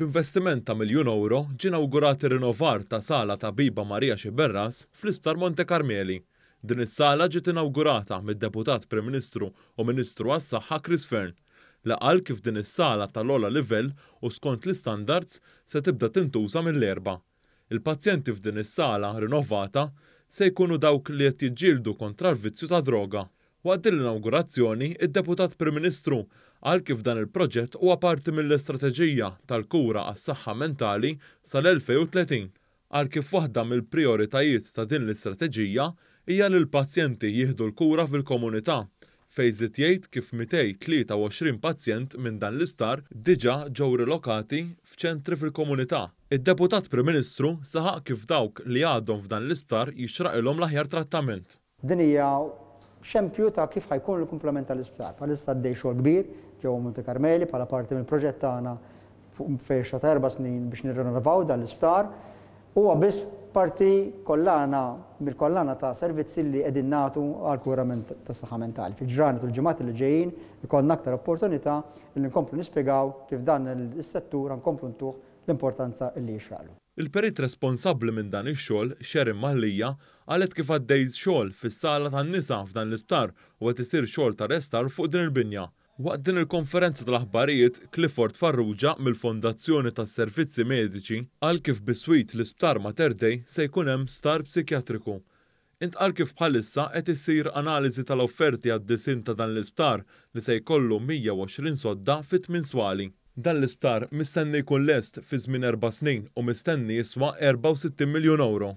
B'investiment ta' €1,000,000 ġie inawgurat ir-rinnovar ta' sala Tabiba Marija Xiberras fl-Isptar Monte Carmeli. Din is-sala ġiet inawgurata mid-Deputat Prim Ministru u Ministru għas-Saħħa Chris Fern li qal kif din is-sala tal-ogħla livell u skont l-istandards se tibda tintuża mill-erba'. Il-pazjenti f'din is-sala rinnovata se jkunu dawk li qed jiġġieldu kontra l-vizzju ta' droga. Waqt din l-inawgurazzjoni, id-Deputat Prim Ministru qal kif dan il-proġett huwa parti mill-istrateġija tal-kura għas-saħħa mentali sal-2030. Qal kif waħda mill-prijoritajiet ta' din l-istrateġija hija li l-pazjenti jieħdu l-kura fil-komunità fejn żied jgħid kif 223 pazjent minn dan l-isptar diġà ġew rilokati f'ċentri fil-komunità. Id-Deputat Prim Ministru saħaq kif dawk li għadhom f'dan l-isptar jixraqilhom l-aħjar trattament. Din hija xempju ta' kif ħajkun il-komplement tal-isptar. Bħalissa għaddej xogħol kbir ġewwa Monte Carmeli bħala parti mill-proġett tagħna fejxa ta' 4 snin biex nirrinnovaw dan l-isptar. Huwa biss parti mill-kollana ta' servizzi li qegħdin nagħtu għall-kura tas-saħħa mentali. Fil-ġranet u l-ġimgħat li ġejjin ikollna aktar opportunità li nkomplu nispjegaw kif dan is-settur nkomplu ntuh l-importanza li jixraqlu. Il-perit responsabbli minn dan ix-xogħol, Sherin Maħlija, qalet kif għaddej xogħol fis-sala tan-nisa f'dan l-isptar u qed isir xogħol ta' restar fuq din il-binja. Waqt din il-konferenza tal-aħbarijiet, Clifford Farrugia mill-Fondazzjoni tas-Servizzi Mediċi qal kif bis-swit l-Isptar Mater Dei se jkun hemm sptar psikjatriku. Intqal kif bħalissa qed issir analiżi tal-offerti għad-disin ta' dan l-isptar li se jkollu 120 sodda fit-8 swali. Dan l-isptar mistenni jkun lest fi żmien 4 snin u mistenni jiswa €64 miljun.